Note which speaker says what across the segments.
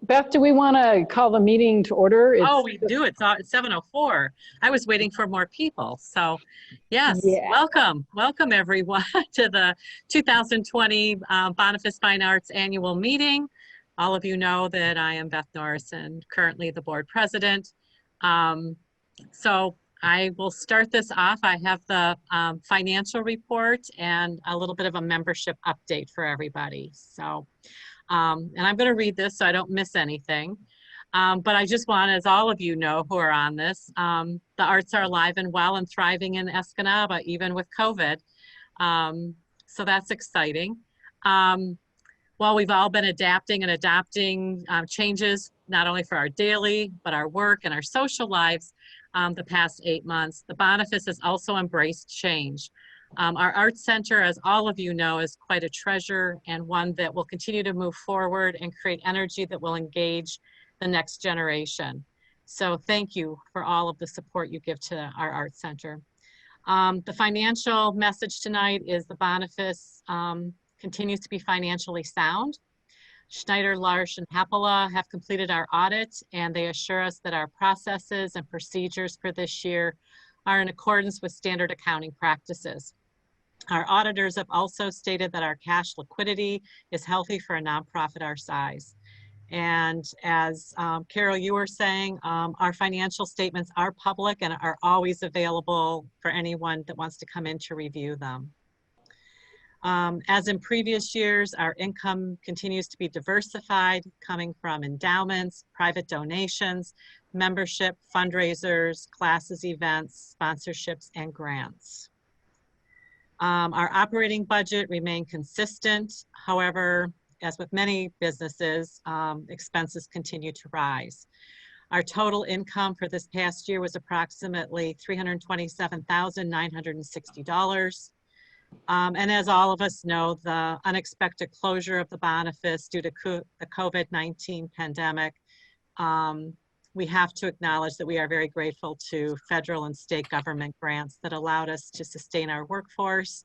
Speaker 1: Beth, do we want to call the meeting to order?
Speaker 2: Oh, we do. It's 7:04. I was waiting for more people. So yes,
Speaker 1: Yeah.
Speaker 2: welcome everyone to the 2020 Bonifas Fine Arts Annual Meeting. All of you know that I am Beth Norrison, currently the board president. So I will start this off. I have the financial report and a little bit of a membership update for everybody. So, and I'm going to read this so I don't miss anything. But I just want, as all of you know who are on this, the arts are alive and well and thriving in Escanaba, even with COVID. So that's exciting. While we've all been adapting and adopting changes, not only for our daily, but our work and our social lives the past 8 months, the Bonifas has also embraced change. Our Arts Center, as all of you know, is quite a treasure and one that will continue to move forward and create energy that will engage the next generation. So thank you for all of the support you give to our Arts Center. The financial message tonight is the Bonifas continues to be financially sound. Schneider, Larsch, and Hapola have completed our audit, and they assure us that our processes and procedures for this year are in accordance with standard accounting practices. Our auditors have also stated that our cash liquidity is healthy for a nonprofit our size. And as Carol, you were saying, our financial statements are public and are always available for anyone that wants to come in to review them. As in previous years, our income continues to be diversified, coming from endowments, private donations, membership, fundraisers, classes, events, sponsorships, and grants. Our operating budget remained consistent. However, as with many businesses, expenses continue to rise. Our total income for this past year was approximately $327,960. And as all of us know, the unexpected closure of the Bonifas due to the COVID-19 pandemic, we have to acknowledge that we are very grateful to federal and state government grants that allowed us to sustain our workforce,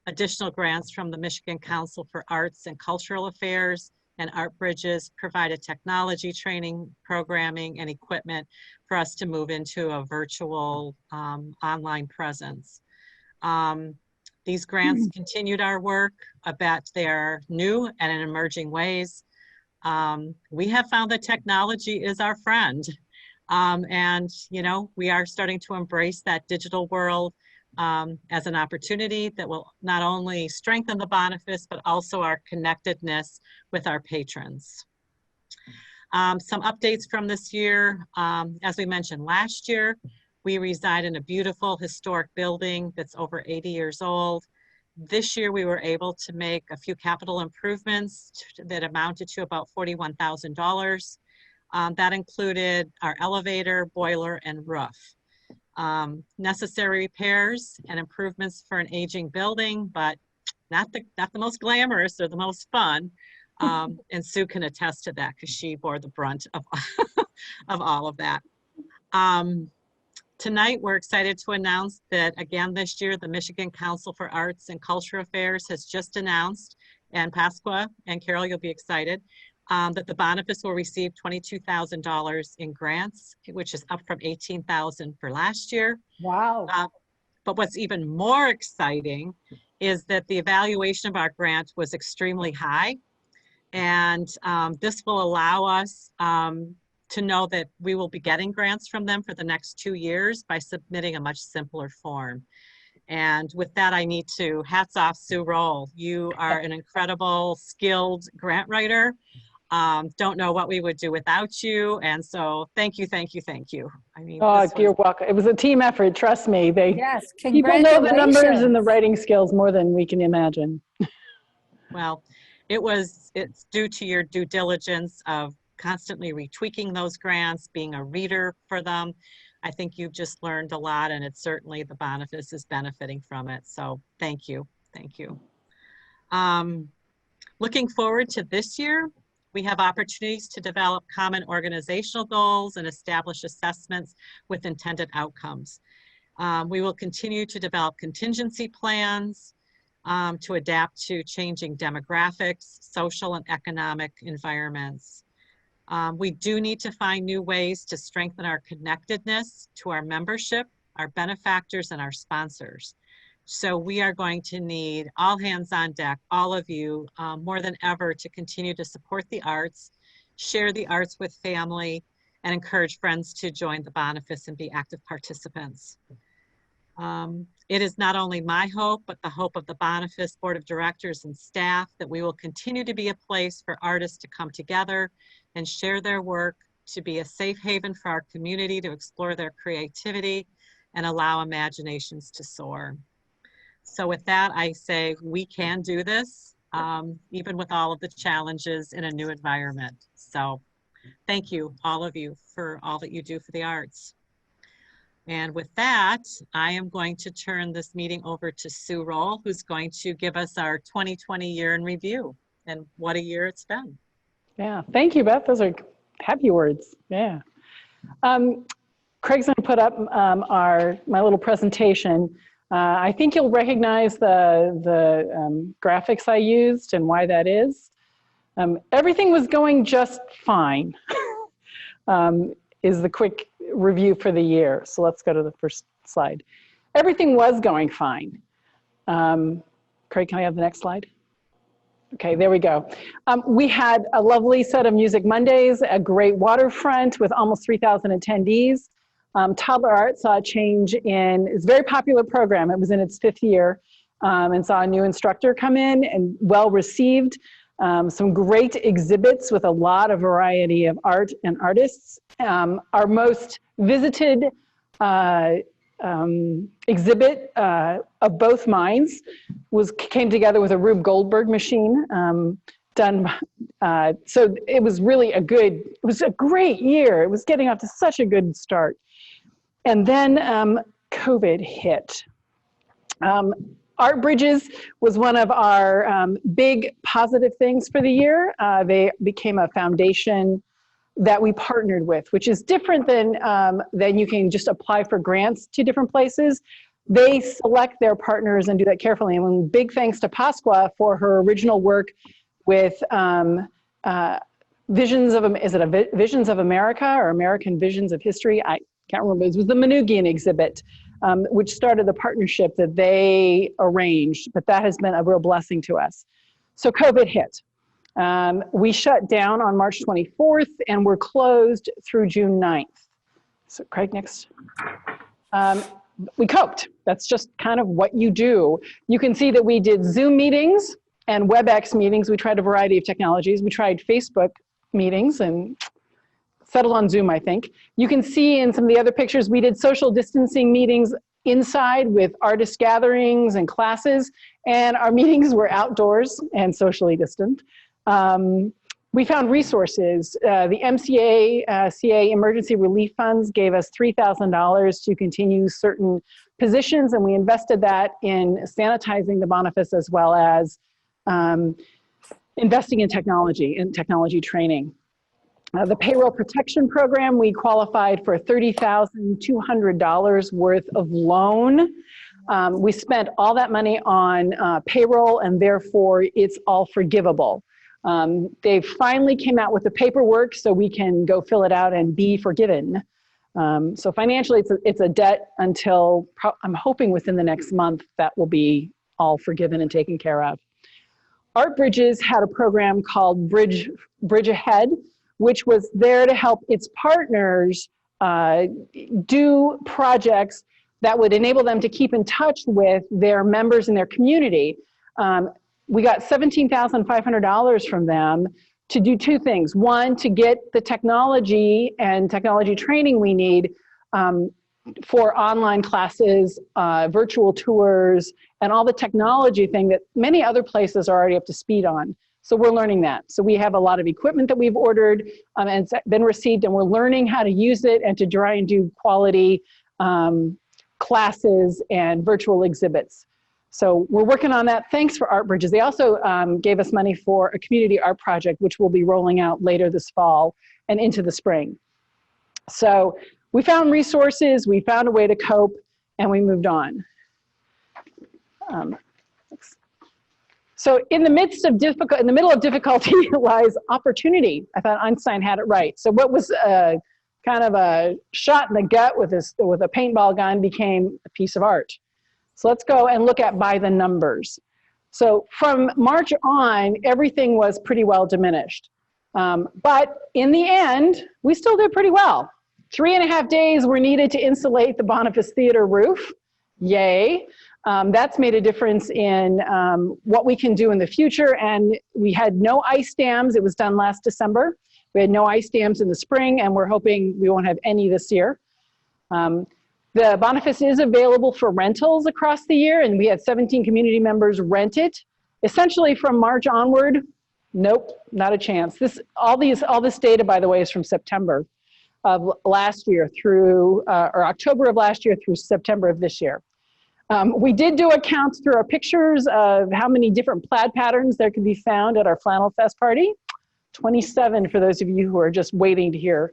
Speaker 2: additional grants from the Michigan Council for Arts and Cultural Affairs and Art Bridges provided technology training, programming, and equipment for us to move into a virtual online presence. These grants continued our work, but they are new and in emerging ways. We have found that technology is our friend. And, you know, we are starting to embrace that digital world as an opportunity that will not only strengthen the Bonifas, but also our connectedness with our patrons. Some updates from this year. As we mentioned last year, we reside in a beautiful historic building that's over 80 years old. This year, we were able to make a few capital improvements that amounted to about $41,000. That included our elevator, boiler, and roof. Necessary repairs and improvements for an aging building, but not the most glamorous or the most fun. And Sue can attest to that because she bore the brunt of, of all of that. Tonight, we're excited to announce that again this year, the Michigan Council for Arts and Cultural Affairs has just announced, and Pasqua and Carol, you'll be excited, that the Bonifas will receive $22,000 in grants, which is up from $18,000 for last year.
Speaker 1: Wow.
Speaker 2: But what's even more exciting is that the evaluation of our grant was extremely high. And this will allow us to know that we will be getting grants from them for the next 2 years by submitting a much simpler form. And with that, I need to hats off Sue Roll. You are an incredible, skilled grant writer. Don't know what we would do without you. And so thank you, thank you, thank you. I mean,
Speaker 1: You're welcome. It was a team effort, trust me.
Speaker 3: Yes,
Speaker 1: people know the numbers and the writing skills more than we can imagine.
Speaker 2: Well, it's due to your due diligence of constantly retweaking those grants, being a reader for them. I think you've just learned a lot, and it's certainly the Bonifas is benefiting from it. So thank you, thank you. Looking forward to this year, we have opportunities to develop common organizational goals and establish assessments with intended outcomes. We will continue to develop contingency plans to adapt to changing demographics, social and economic environments. We do need to find new ways to strengthen our connectedness to our membership, our benefactors, and our sponsors. So we are going to need all hands on deck, all of you, more than ever, to continue to support the arts, share the arts with family, and encourage friends to join the Bonifas and be active participants. It is not only my hope, but the hope of the Bonifas Board of Directors and staff that we will continue to be a place for artists to come together and share their work, to be a safe haven for our community to explore their creativity and allow imaginations to soar. So with that, I say we can do this, even with all of the challenges in a new environment. So thank you, all of you, for all that you do for the arts. And with that, I am going to turn this meeting over to Sue Roll, who's going to give us our 2020 year in review, and what a year it's been.
Speaker 1: Yeah, thank you, Beth. Those are happy words. Yeah. Craig's going to put up my little presentation. I think you'll recognize the graphics I used and why that is. Everything was going just fine, is the quick review for the year. So let's go to the first slide. Everything was going fine. Craig, can I have the next slide? Okay, there we go. We had a lovely set of Music Mondays, a great waterfront with almost 3,000 attendees. Toddler Art saw a change in its very popular program. It was in its 5th year, and saw a new instructor come in and well received. Some great exhibits with a lot of variety of art and artists. Our most visited exhibit of both minds came together with a Rube Goldberg machine done. So it was really a great year. It was getting off to such a good start. And then COVID hit. Art Bridges was one of our big positive things for the year. They became a foundation that we partnered with, which is different than you can just apply for grants to different places. They select their partners and do that carefully. And big thanks to Pasqua for her original work with Visions of America or American Visions of History? I can't remember. It was the Manoogian exhibit, which started the partnership that they arranged, but that has been a real blessing to us. So COVID hit. We shut down on March 24th and we're closed through June 9th. So Craig, next. We coped. That's just kind of what you do. You can see that we did Zoom meetings and WebEx meetings. We tried a variety of technologies. We tried Facebook meetings and settled on Zoom, I think. You can see in some of the other pictures, we did social distancing meetings inside with artist gatherings and classes, and our meetings were outdoors and socially distant. We found resources. The MCA Emergency Relief Funds gave us $3,000 to continue certain positions, and we invested that in sanitizing the Bonifas as well as investing in technology and technology training. The payroll protection program, we qualified for $30,200 worth of loan. We spent all that money on payroll, and therefore it's all forgivable. They finally came out with the paperwork so we can go fill it out and be forgiven. So financially, it's a debt until I'm hoping within the next month that will be all forgiven and taken care of. Art Bridges had a program called Bridge Ahead, which was there to help its partners do projects that would enable them to keep in touch with their members in their community. We got $17,500 from them to do 2 things. One, to get the technology and technology training we need for online classes, virtual tours, and all the technology thing that many other places are already up to speed on. So we're learning that. So we have a lot of equipment that we've ordered and it's been received, and we're learning how to use it and to try and do quality classes and virtual exhibits. So we're working on that. Thanks for Art Bridges. They also gave us money for a community art project, which we'll be rolling out later this fall and into the spring. So we found resources, we found a way to cope, and we moved on. So in the middle of difficulty lies opportunity. I thought Einstein had it right. So what was kind of a shot in the gut with a paintball gun became a piece of art. So let's go and look at by the numbers. So from March on, everything was pretty well diminished. But in the end, we still did pretty well. 3.5 days were needed to insulate the Bonifas Theater roof. Yay. That's made a difference in what we can do in the future. And we had no ice dams. It was done last December. We had no ice dams in the spring, and we're hoping we won't have any this year. The Bonifas is available for rentals across the year, and we had 17 community members rent it. Essentially from March onward, nope, not a chance. All this data, by the way, is from September of last year through, or October of last year through September of this year. We did do a count through our pictures of how many different plaid patterns there could be found at our Flannel Fest party. 27 for those of you who are just waiting to hear.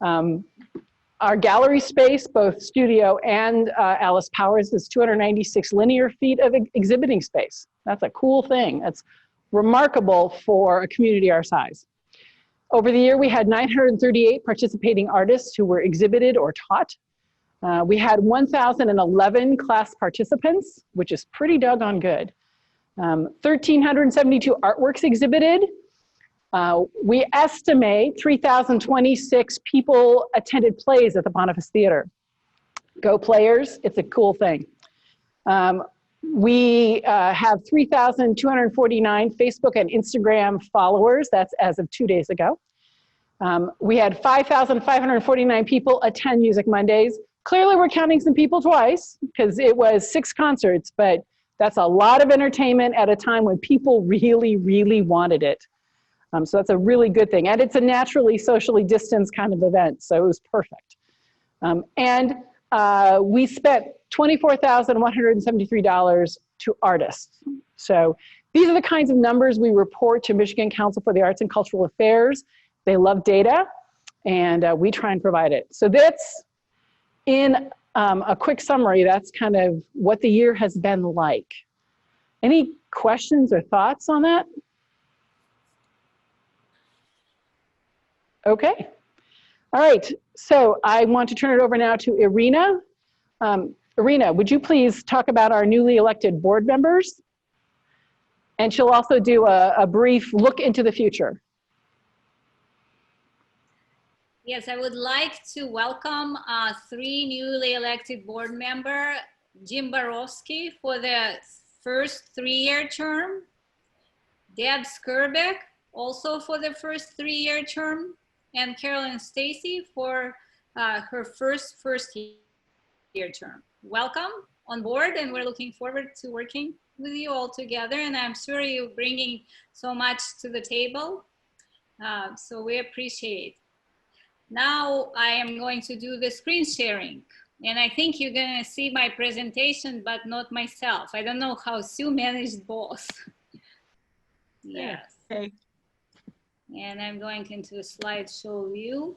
Speaker 1: Our gallery space, both studio and Alice Powers, is 296 linear feet of exhibiting space. That's a cool thing. That's remarkable for a community our size. Over the year, we had 938 participating artists who were exhibited or taught. We had 1,011 class participants, which is pretty doggone good. 1,372 artworks exhibited. We estimate 3,026 people attended plays at the Bonifas Theater. Go Players, it's a cool thing. We have 3,249 Facebook and Instagram followers. That's as of 2 days ago. We had 5,549 people attend Music Mondays. Clearly we're counting some people twice because it was 6 concerts, but that's a lot of entertainment at a time when people really, really wanted it. So that's a really good thing. And it's a naturally socially distanced kind of event, so it was perfect. We spent $24,173 to artists. So these are the kinds of numbers we report to Michigan Council for the Arts and Cultural Affairs. They love data, and we try and provide it. So that's, in a quick summary, that's kind of what the year has been like. Any questions or thoughts on that? Okay. All right. So I want to turn it over now to Irina. Irina, would you please talk about our newly elected board members? And she'll also do a brief look into the future.
Speaker 3: Yes, I would like to welcome 3 newly elected board members: Jim Borowski for the first 3-year term, Deb Skerbeck also for the first 3-year term, and Carolyn Stacy for her first-year term. Welcome on board, and we're looking forward to working with you all together. And I'm sure you're bringing so much to the table, so we appreciate it. Now I am going to do the screen sharing, and I think you're going to see my presentation, but not myself. I don't know how Sue managed both. Yes.
Speaker 2: Okay.
Speaker 3: And I'm going into a slideshow view.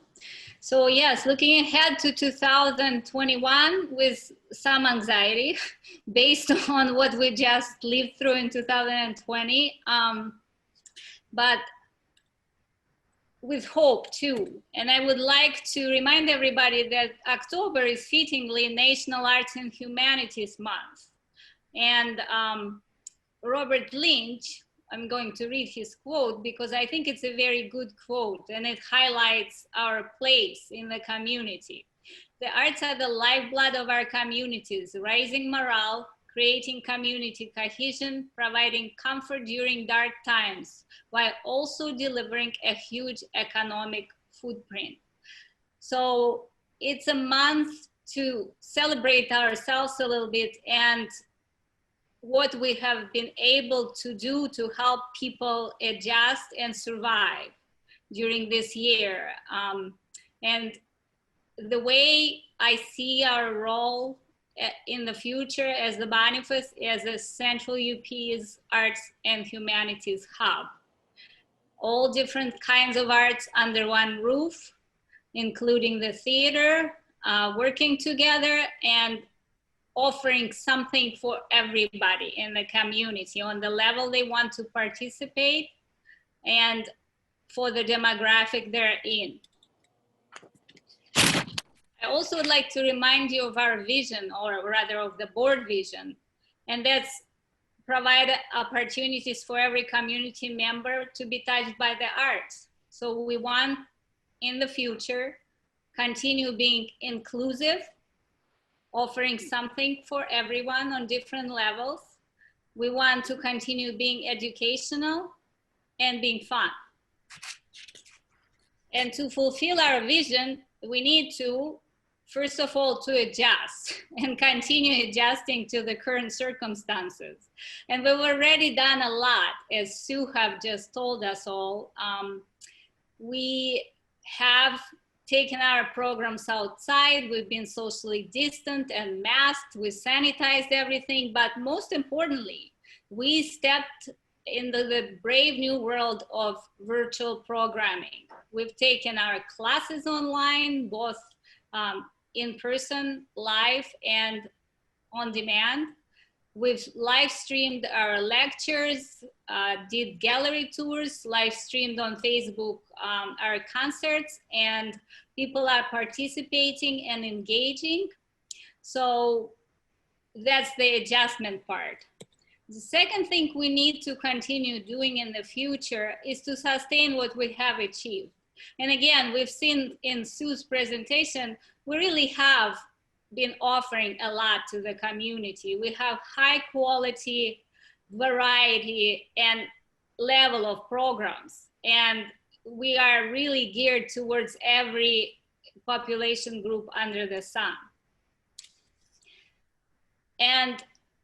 Speaker 3: So yes, looking ahead to 2021 with some anxiety based on what we just lived through in 2020, but with hope too. And I would like to remind everybody that October is fittingly National Arts and Humanities Month. And Robert Lynch, I'm going to read his quote because I think it's a very good quote and it highlights our place in the community. The arts are the lifeblood of our communities, raising morale, creating community cohesion, providing comfort during dark times, while also delivering a huge economic footprint. So it's a month to celebrate ourselves a little bit and what we have been able to do to help people adjust and survive during this year. And the way I see our role in the future as the Bonifas as a Central UP's Arts and Humanities Hub. All different kinds of arts under one roof, including the theater, working together and offering something for everybody in the community on the level they want to participate and for the demographic they're in. I also would like to remind you of our vision, or rather of the board vision, and that's provide opportunities for every community member to be touched by the arts. So we want in the future continue being inclusive, offering something for everyone on different levels. We want to continue being educational and being fun. And to fulfill our vision, we need to, first of all, to adjust and continue adjusting to the current circumstances. And we've already done a lot, as Sue have just told us all. We have taken our programs outside, we've been socially distant and masked, we sanitized everything, but most importantly, we stepped into the brave new world of virtual programming. We've taken our classes online, both in person, live, and on demand. We've live streamed our lectures, did gallery tours, live streamed on Facebook our concerts, and people are participating and engaging. So that's the adjustment part. The second thing we need to continue doing in the future is to sustain what we have achieved. And again, we've seen in Sue's presentation, we really have been offering a lot to the community. We have high quality, variety, and level of programs. And we are really geared towards every population group under the sun. And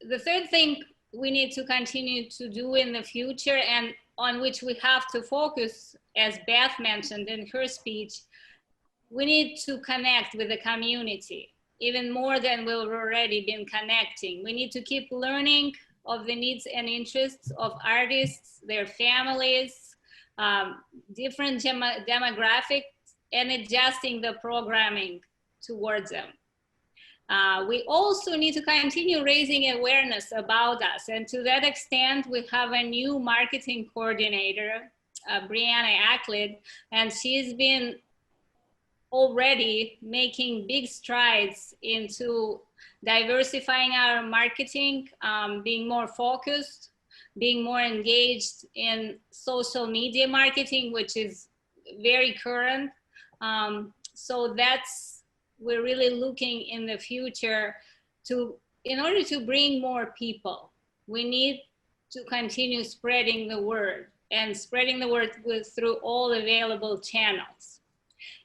Speaker 3: the third thing we need to continue to do in the future, and on which we have to focus, as Beth mentioned in her speech, we need to connect with the community even more than we've already been connecting. We need to keep learning of the needs and interests of artists, their families, different demographics, and adjusting the programming towards them. We also need to continue raising awareness about us. And to that extent, we have a new marketing coordinator, Brianna Acklid, and she's been already making big strides into diversifying our marketing, being more focused, being more engaged in social media marketing, which is very current. So we're really looking in the future to, in order to bring more people, we need to continue spreading the word, and spreading the word through all available channels.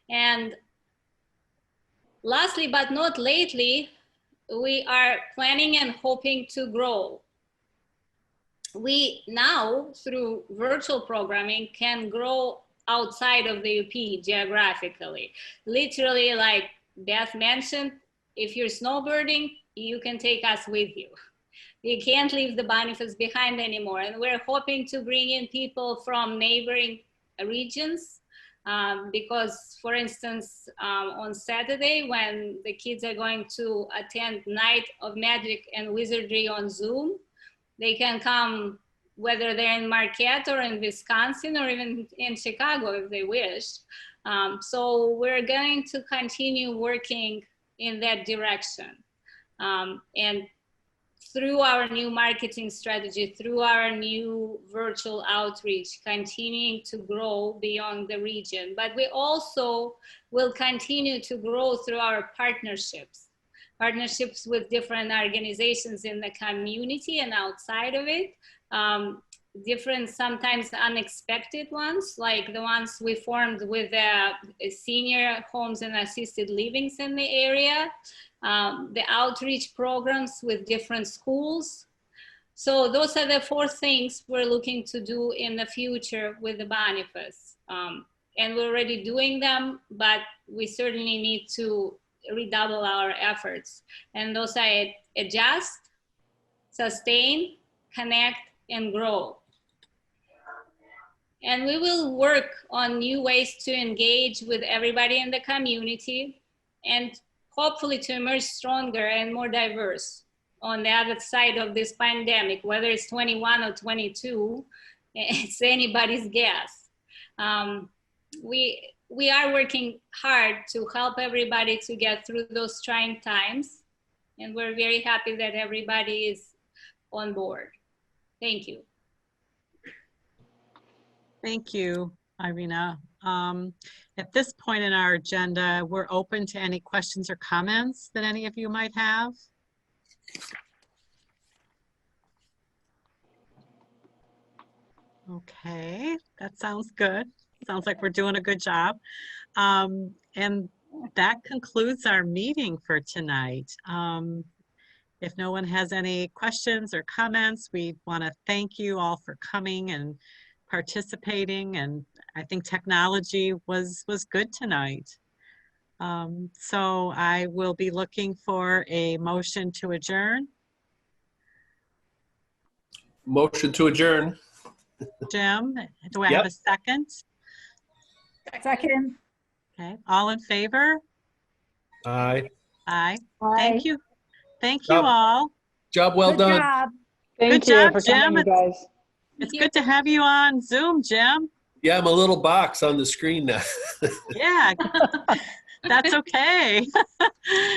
Speaker 3: And lastly, but not lately, we are planning and hoping to grow. We now, through virtual programming, can grow outside of the UP geographically. Literally, like Beth mentioned, if you're snowbirding, you can take us with you. You can't leave the Bonifas behind anymore. And we're hoping to bring in people from neighboring regions. Because, for instance, on Saturday, when the kids are going to attend Night of Magic and Wizardry on Zoom, they can come whether they're in Marquette or in Wisconsin or even in Chicago if they wish. So we're going to continue working in that direction. And through our new marketing strategy, through our new virtual outreach, continuing to grow beyond the region. But we also will continue to grow through our partnerships with different organizations in the community and outside of it. Different, sometimes unexpected ones, like the ones we formed with senior homes and assisted livings in the area. The outreach programs with different schools. So those are the 4 things we're looking to do in the future with the Bonifas. And we're already doing them, but we certainly need to redouble our efforts. And those are adjust, sustain, connect, and grow. And we will work on new ways to engage with everybody in the community, and hopefully to emerge stronger and more diverse on the other side of this pandemic, whether it's 21 or 22, it's anybody's guess. We are working hard to help everybody to get through those trying times. And we're very happy that everybody is on board. Thank you.
Speaker 2: Thank you, Irina. At this point in our agenda, we're open to any questions or comments that any of you might have. Okay, that sounds good. Sounds like we're doing a good job. And that concludes our meeting for tonight. If no one has any questions or comments, we want to thank you all for coming and participating. And I think technology was good tonight. So I will be looking for a motion to adjourn.
Speaker 4: Motion to adjourn.
Speaker 2: Jim, do I
Speaker 4: Yep.
Speaker 2: have a second?
Speaker 1: Second.
Speaker 2: Okay, all in favor?
Speaker 4: Aye.
Speaker 2: Aye.
Speaker 1: Aye.
Speaker 2: Thank you. Thank you
Speaker 4: Job.
Speaker 2: all.
Speaker 4: Job well
Speaker 1: Good
Speaker 4: done.
Speaker 1: job.
Speaker 2: Good
Speaker 1: Thank you
Speaker 2: job,
Speaker 1: for coming, you
Speaker 2: Jim.
Speaker 1: guys.
Speaker 2: It's good to have you on Zoom, Jim.
Speaker 4: Yeah, I'm a little box on the screen now.
Speaker 2: Yeah, that's okay.